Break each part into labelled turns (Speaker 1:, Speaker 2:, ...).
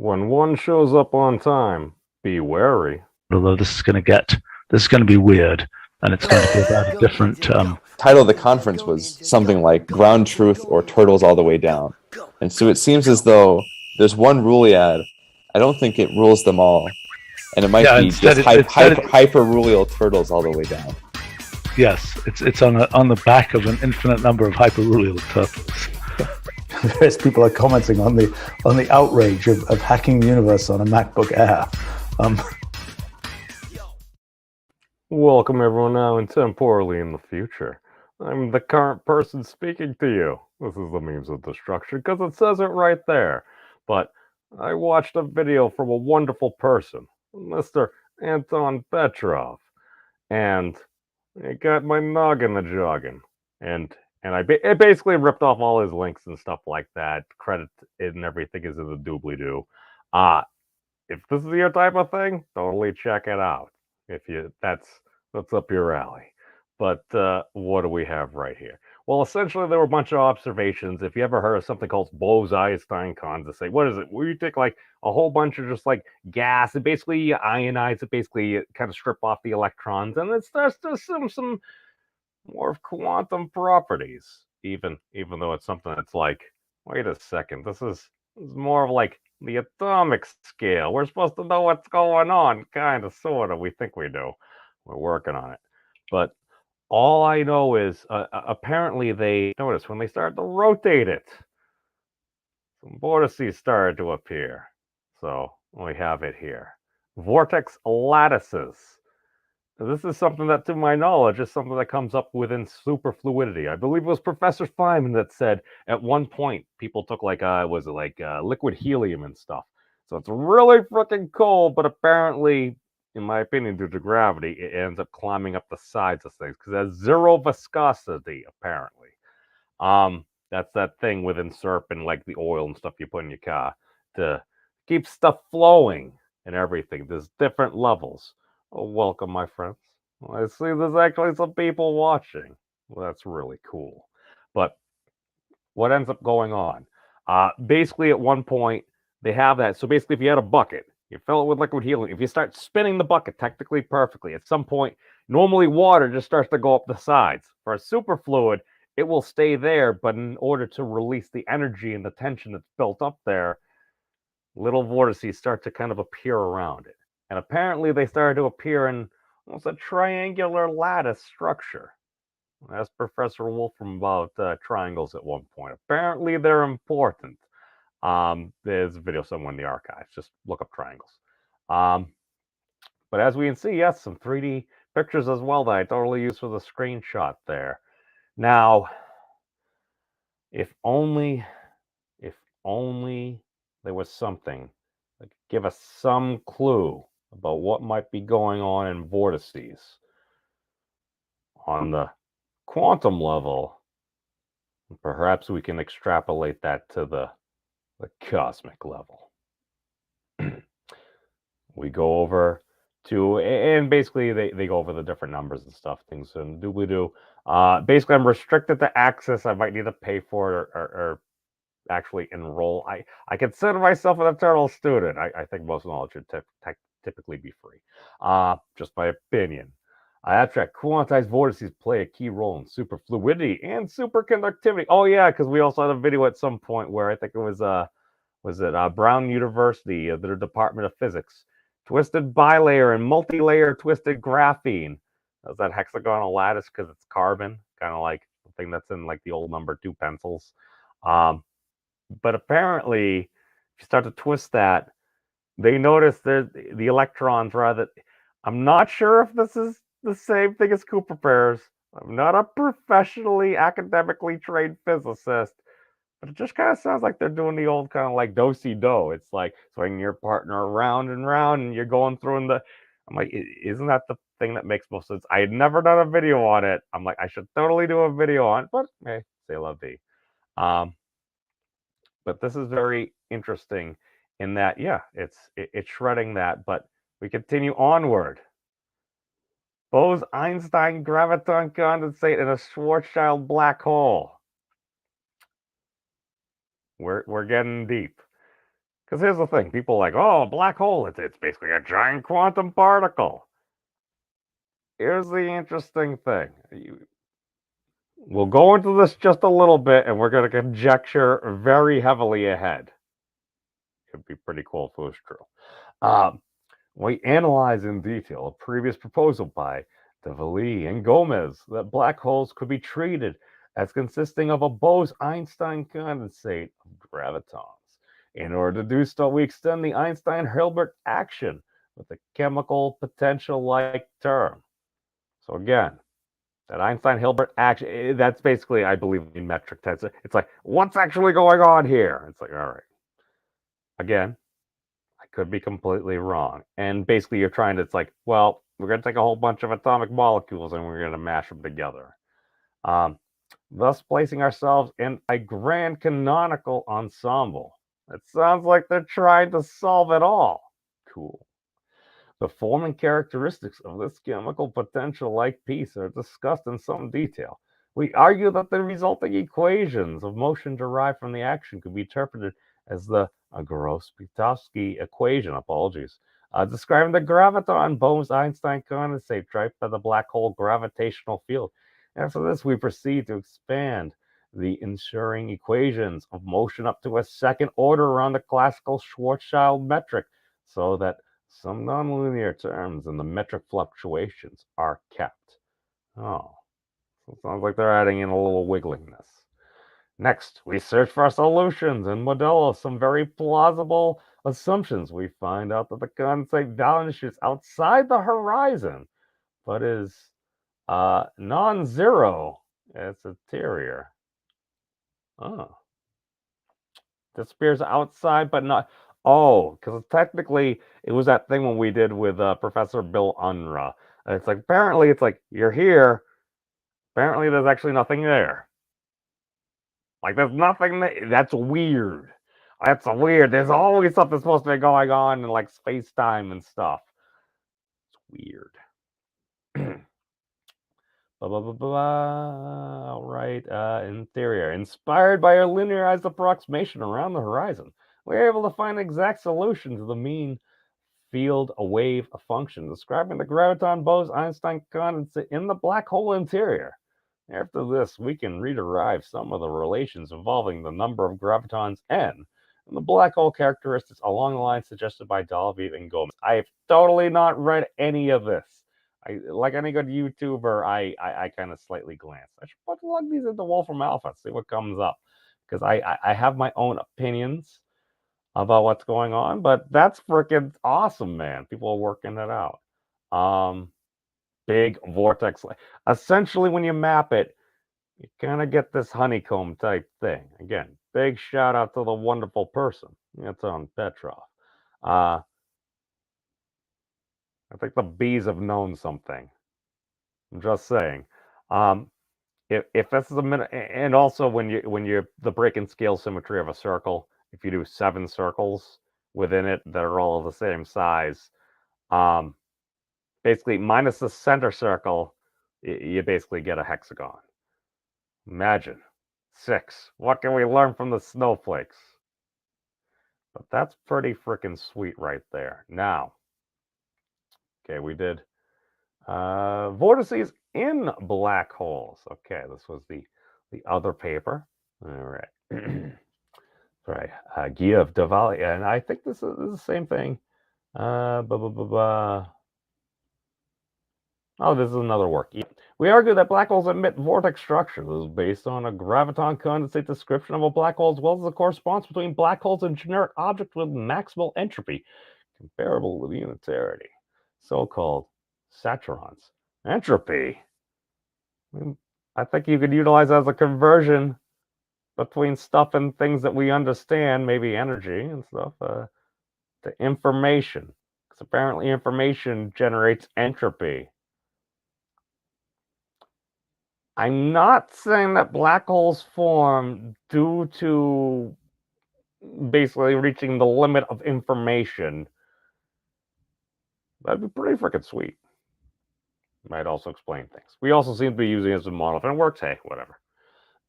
Speaker 1: When one shows up on time, be wary.
Speaker 2: Although this is going to be weird, and it's going to be about a different.
Speaker 3: Title of the conference was something like Ground Truth or Turtles All the Way Down. And so it seems as though there's one rule ad. I don't think it rules them all. And it might be just hyper-ruleal turtles all the way down.
Speaker 2: Yes, it's on the back of an infinite number of hyper-ruleal turtles.
Speaker 4: Various people are commenting on the outrage of hacking the universe on a MacBook Air.
Speaker 1: Welcome everyone now in temporally in the future. I'm the current person speaking to you. This is the memes of destruction because it says it right there. But I watched a video from a wonderful person, Mr. Anton Petrov, and it got my noggin a jogging. And it basically ripped off all his links and stuff like that. Credit and everything is in the doobly-doo. If this is your type of thing, totally check it out. If you that's up your alley. But what do we have right here? Well, essentially, there were a bunch of observations. If you ever heard of something called Bose-Einstein condensate, what is it? Where you take like a whole bunch of just like gas and basically you ionize it, basically kind of strip off the electrons, and it starts to assume some more quantum properties. Even though it's something that's like, wait a second, this is more of like the atomic scale. We're supposed to know what's going on, kind of, sort of. We think we do. We're working on it. But all I know is apparently they noticed when they started to rotate it, some vortices started to appear. So we have it here. Vortex lattices. This is something that, to my knowledge, is something that comes up within superfluidity. I believe it was Professor Feynman that said at one point people took like liquid helium and stuff. So it's really freaking cold, but apparently, in my opinion, due to gravity, it ends up climbing up the sides of things because it has zero viscosity, apparently. That's that thing within SERP and like the oil and stuff you put in your car to keep stuff flowing and everything. There's different levels. Oh, welcome, my friends. Well, I see there's actually some people watching. Well, that's really cool. But what ends up going on? Basically, at one point, they have that. So basically, if you had a bucket, you fill it with liquid helium. If you start spinning the bucket technically perfectly, at some point, normally water just starts to go up the sides. For a superfluid, it will stay there, but in order to release the energy and the tension that's built up there, little vortices start to kind of appear around it. And apparently they started to appear in almost a triangular lattice structure. Asked Professor Wolfram about triangles at one point. Apparently they're important. There's a video somewhere in the archives. Just look up triangles. But as we can see, yes, some 3D pictures as well that I totally used for the screenshot there. Now, if only there was something that could give us some clue about what might be going on in vortices on the quantum level, perhaps we can extrapolate that to the cosmic level. We go over to, and basically they go over the different numbers and stuff, things and doobly-doo. Basically, I'm restricted to access. I might need to pay for it or actually enroll. I consider myself an eternal student. I think most knowledge should typically be free. Just my opinion. Abstract quantized vortices play a key role in superfluidity and superconductivity. Oh yeah, because we also had a video at some point where I think it was Brown University, their Department of Physics, twisted bilayer and multi-layer twisted graphene. That's that hexagonal lattice because it's carbon, kind of like the thing that's in like the old number 2 pencils. But apparently, if you start to twist that, they notice the electrons rather. I'm not sure if this is the same thing as Cooper pairs. I'm not a professionally, academically trained physicist, but it just kind of sounds like they're doing the old kind of like do-si-do. It's like swinging your partner around and round, and you're going through in the. I'm like, isn't that the thing that makes most sense? I had never done a video on it. I'm like, I should totally do a video on it, but hey, say la vie. But this is very interesting in that, yeah, it's shredding that, but we continue onward. Bose-Einstein graviton condensate in a Schwarzschild black hole. We're getting deep. Because here's the thing: people are like, oh, a black hole, it's basically a giant quantum particle. Here's the interesting thing. We'll go into this just a little bit, and we're going to conjecture very heavily ahead. It'd be pretty cool if it was true. We analyze in detail a previous proposal by de Villiers and Gomez that black holes could be treated as consisting of a Bose-Einstein condensate of gravitons. In order to do so, we extend the Einstein-Hilbert action with a chemical potential-like term. So again, that Einstein-Hilbert action, that's basically, I believe, in metric tense. It's like, what's actually going on here? It's like, all right. Again, I could be completely wrong. And basically, you're trying to, it's like, well, we're going to take a whole bunch of atomic molecules and we're going to mash them together. Thus placing ourselves in a grand canonical ensemble. It sounds like they're trying to solve it all. Cool. The form and characteristics of this chemical potential-like piece are discussed in some detail. We argue that the resulting equations of motion derived from the action could be interpreted as the Grosseteste equation, describing the graviton Bose-Einstein condensate driven by the black hole gravitational field. After this, we proceed to expand the ensuing equations of motion up to a second order around the classical Schwarzschild metric, so that some nonlinear terms and the metric fluctuations are kept. Oh, so it sounds like they're adding in a little wiggliness. Next, we search for solutions and model some very plausible assumptions. We find out that the condensate vanishes outside the horizon, but is non-zero at its interior. Oh. Disappears outside, but not. Oh, because technically it was that thing when we did with Professor Bill Unruh. It's like, apparently it's like, you're here. Apparently there's actually nothing there. Like, there's nothing there. That's weird. That's weird. There's always something supposed to be going on in, like, space-time and stuff. It's weird. Blah, blah, blah, blah. All right. Interior. Inspired by our linearized approximation around the horizon, we're able to find an exact solution to the mean field wave function, describing the graviton Bose-Einstein condensate in the black hole interior. After this, we can rederive some of the relations involving the number of gravitons n and the black hole characteristics along the lines suggested by Dalby and Gomez. I have totally not read any of this. Like any good YouTuber, I kind of slightly glance. I should plug these into Wolfram Alpha, see what comes up, because I have my own opinions about what's going on, but that's freaking awesome, man. People are working it out. Big vortex. Essentially, when you map it, you kind of get this honeycomb type thing. Again, big shout out to the wonderful person. It's on Petrov. I think the bees have known something. I'm just saying. If this is a minute, and also when you the break and scale symmetry of a circle, if you do 7 circles within it that are all the same size, basically minus the center circle, you basically get a hexagon. Imagine 6. What can we learn from the snowflakes? But that's pretty freaking sweet right there. Now, okay, we did vortices in black holes. Okay, this was the other paper. All right. Right. Give Davali, and I think this is the same thing. Blah, blah, blah, blah. Oh, this is another work. Yeah. We argue that black holes emit vortex structures. This is based on a graviton condensate description of a black hole, as well as the correspondence between black holes and generic objects with maximal entropy, comparable with unitarity, so-called saturons. Entropy? I think you could utilize as a conversion between stuff and things that we understand, maybe energy and stuff, to information. Because apparently information generates entropy. I'm not saying that black holes form due to basically reaching the limit of information. That'd be pretty freaking sweet. Might also explain things. We also seem to be using it as a model. If it works, hey, whatever.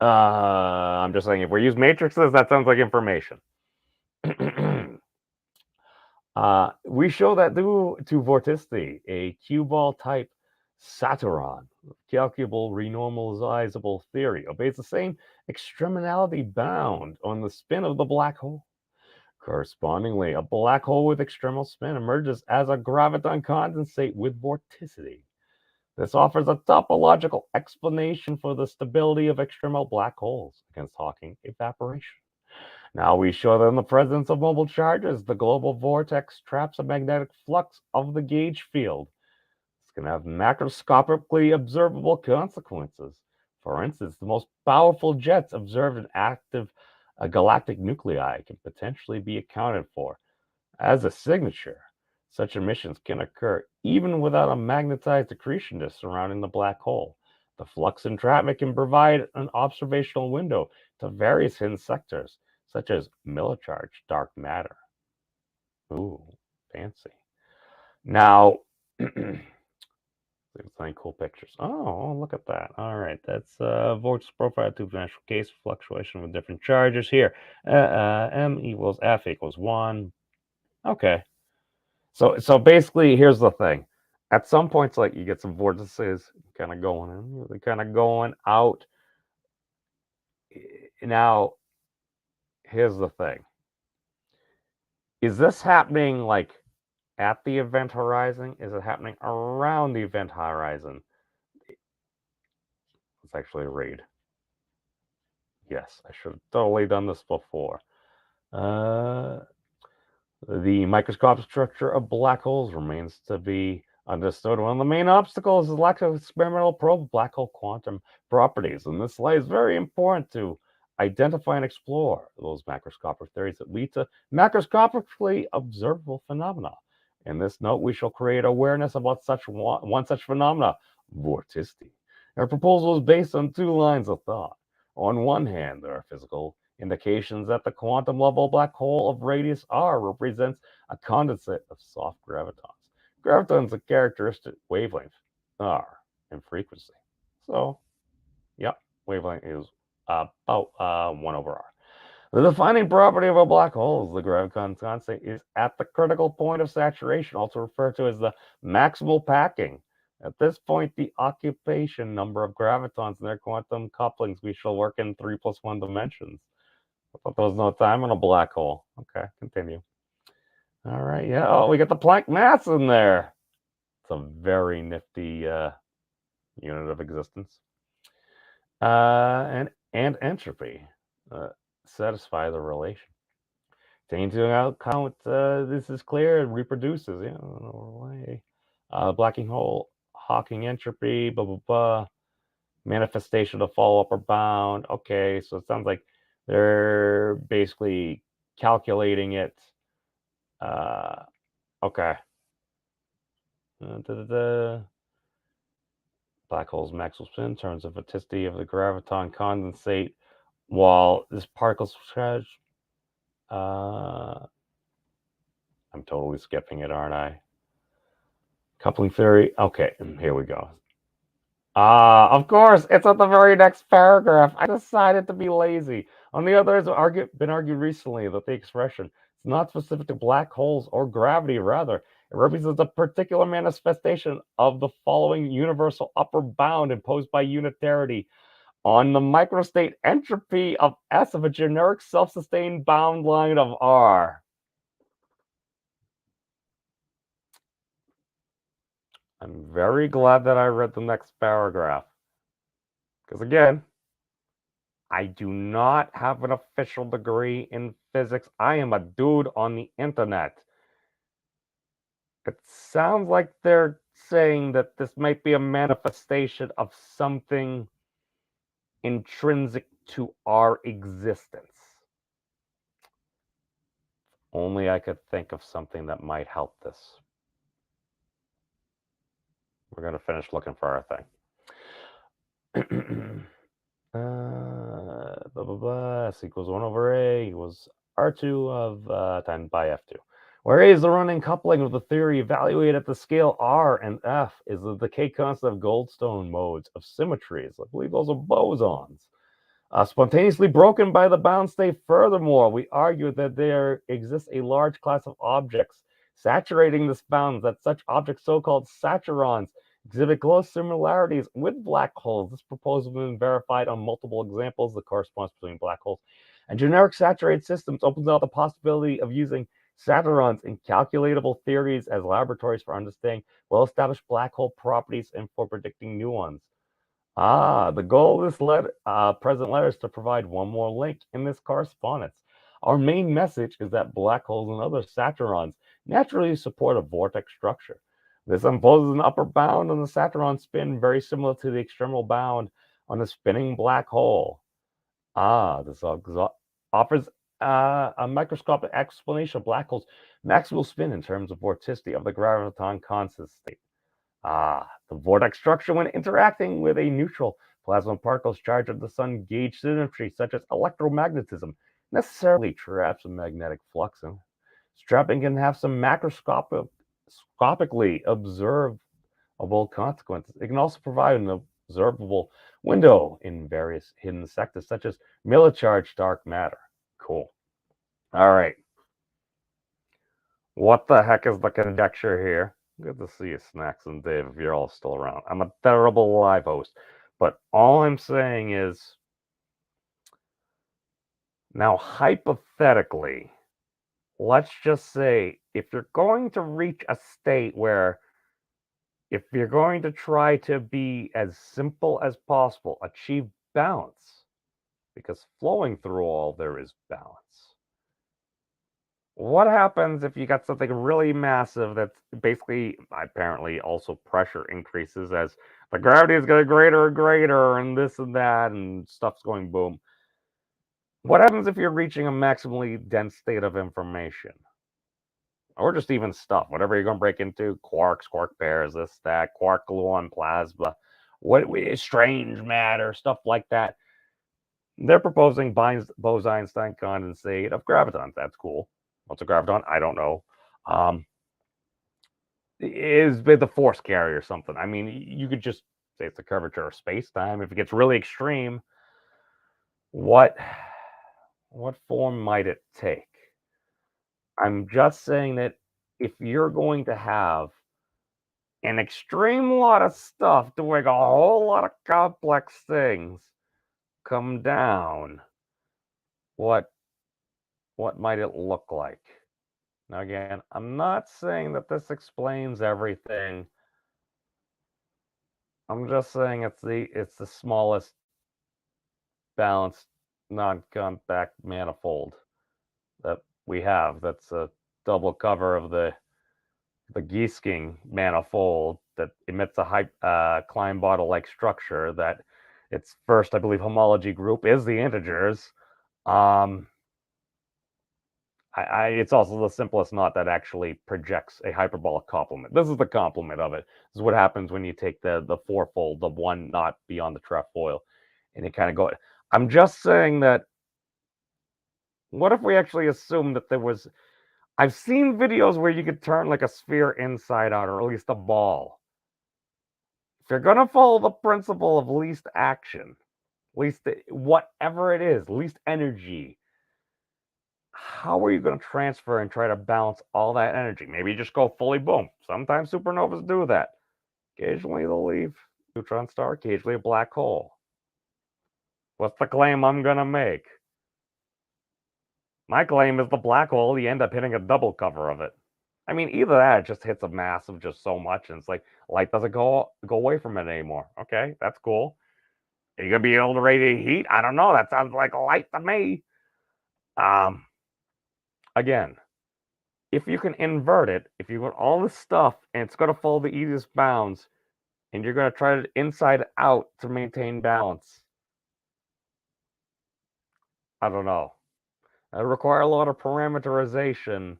Speaker 1: I'm just saying, if we use matrices, that sounds like information. We show that due to vorticity, a cue-ball type Satyron, calculable renormalizable theory, obeys the same extremality bound on the spin of the black hole. Correspondingly, a black hole with extremal spin emerges as a graviton condensate with vorticity. This offers a topological explanation for the stability of extremal black holes against Hawking evaporation. Now we show that in the presence of mobile charges, the global vortex traps a magnetic flux of the gauge field. This can have macroscopically observable consequences. For instance, the most powerful jets observed in active galactic nuclei can potentially be accounted for as a signature. Such emissions can occur even without a magnetized accretion disk surrounding the black hole. The flux entrapment can provide an observational window to various hidden sectors, such as millicharge dark matter. Ooh, fancy. Now, find cool pictures. Oh, look at that. All right, that's vortex profile two-dimensional case fluctuation with different charges here. M equals F equals 1. Okay. So basically, here's the thing. At some points, like you get some vortices kind of going in, they're kind of going out. Now, here's the thing. Is this happening like at the event horizon? Is it happening around the event horizon? It's actually a raid. Yes, I should have totally done this before. The microscopic structure of black holes remains to be understood. One of the main obstacles is lack of experimental probe of black hole quantum properties, and this is very important to identify and explore those macroscopic theories that lead to macroscopically observable phenomena. In this note, we shall create awareness about one such phenomena, vorticity. Our proposal is based on two lines of thought. On one hand, there are physical indications that the quantum level black hole of radius r represents a condensate of soft gravitons. Gravitons are characteristic wavelength r and frequency. So, yep, wavelength is about 1 over r. The defining property of a black hole is the graviton constant is at the critical point of saturation, also referred to as the maximal packing. At this point, the occupation number of gravitons and their quantum couplings we shall work in 3 plus 1 dimensions. I thought there was no time in a black hole. Okay, continue. All right, yeah. Oh, we got the Planck mass in there. It's a very nifty unit of existence. And entropy satisfy the relation. Taking into account this is clear, it reproduces. Yeah, way. Blacking hole, Hawking entropy, blah blah blah. Manifestation of follow up or bound. Okay, so it sounds like they're basically calculating it. Okay. Black hole's Maxwell spin in terms of vorticity of the graviton condensate, while this particle charge. I'm totally skipping it, aren't I? Coupling theory. Okay, here we go. Of course, it's at the very next paragraph. I decided to be lazy. On the other, it's been argued recently that the expression is not specific to black holes or gravity. Rather, it represents a particular manifestation of the following universal upper bound imposed by unitarity on the microstate entropy of S of a generic self-sustained bound line of R. I'm very glad that I read the next paragraph. Because again, I do not have an official degree in physics. I am a dude on the internet. It sounds like they're saying that this might be a manifestation of something intrinsic to our existence. Only I could think of something that might help this. We're going to finish looking for our thing. Blah, blah, blah. S equals 1 over A equals R2 of 10 by F2. Where A is the running coupling of the theory evaluated at the scale R, and F is the decay constant of Goldstone modes of symmetries. I believe those are bosons. Spontaneously broken by the bound state. Furthermore, we argue that there exists a large class of objects Saturating this found that such objects, so-called saturons, exhibit close similarities with black holes. This proposal has been verified on multiple examples. The correspondence between black holes and generic saturated systems opens up the possibility of using saturons in calculatable theories as laboratories for understanding well-established black hole properties and for predicting new ones. The goal of this present letter is to provide one more link in this correspondence. Our main message is that black holes and other saturons naturally support a vortex structure. This imposes an upper bound on the Saturn spin very similar to the external bound on a spinning black hole. This offers a microscopic explanation of black holes' maximal spin in terms of vorticity of the graviton constant state. The vortex structure, when interacting with a neutral plasma particles charged with the sun, gauge symmetry such as electromagnetism, necessarily traps a magnetic flux. And trapping can have some macroscopically observable consequences. It can also provide an observable window in various hidden sectors, such as millicharged dark matter. Cool. All right. What the heck is the conjecture here? Good to see you, Snacks and Dave, if you're all still around. I'm a terrible live host, but all I'm saying is, now hypothetically, let's just say if you're going to reach a state where, if you're going to try to be as simple as possible, achieve balance, because flowing through all there is balance. What happens if you got something really massive that's basically, apparently, also pressure increases as the gravity is getting greater and greater and this and that and stuff's going boom? What happens if you're reaching a maximally dense state of information? Or just even stuff, whatever you're going to break into, quarks, quark pairs, this, that, quark gluon plasma, strange matter, stuff like that. They're proposing Bose-Einstein condensate of gravitons. That's cool. What's a graviton? I don't know. Is the force carrier or something? I mean, you could just say it's the curvature of space-time. If it gets really extreme, what form might it take? I'm just saying that if you're going to have an extreme lot of stuff doing a whole lot of complex things come down, what might it look like? Now, again, I'm not saying that this explains everything. I'm just saying it's the smallest balanced non-compact manifold that we have. That's a double cover of the Giesking manifold that emits a Klein bottle-like structure. That its first, I believe, homology group is the integers. It's also the simplest knot that actually projects a hyperbolic complement. This is the complement of it. This is what happens when you take the fourfold, the one knot beyond the trefoil, and you kind of go. I'm just saying that, what if we actually assume that there was... I've seen videos where you could turn like a sphere inside out, or at least a ball. If you're going to follow the principle of least action, least whatever it is, least energy, how are you going to transfer and try to balance all that energy? Maybe you just go fully boom. Sometimes supernovas do that. Occasionally they'll leave a neutron star, occasionally a black hole. What's the claim I'm going to make? My claim is the black hole, you end up hitting a double cover of it. I mean, either that, it just hits a mass of just so much, and it's like, light doesn't go away from it anymore. Okay, that's cool. Are you going to be able to radiate heat? I don't know. That sounds like light to me. Again, if you can invert it, if you want all this stuff and it's going to follow the easiest bounds, and you're going to try it inside out to maintain balance, I don't know. It require a lot of parameterization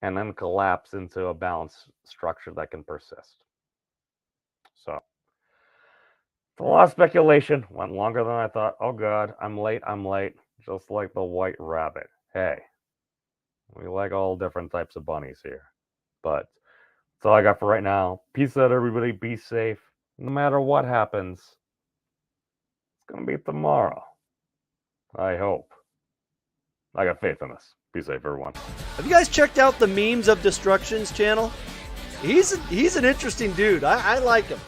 Speaker 1: and then collapse into a balanced structure that can persist. So, it's a lot of speculation. Went longer than I thought. Oh God, I'm late. Just like the white rabbit. Hey, we like all different types of bunnies here. But that's all I got for right now. Peace out, everybody. Be safe. No matter what happens, it's going to be tomorrow. I hope. I got faith in this. Be safe, everyone.
Speaker 5: Have you guys checked out the Memes of Destruction's channel? He's an interesting dude. I like him.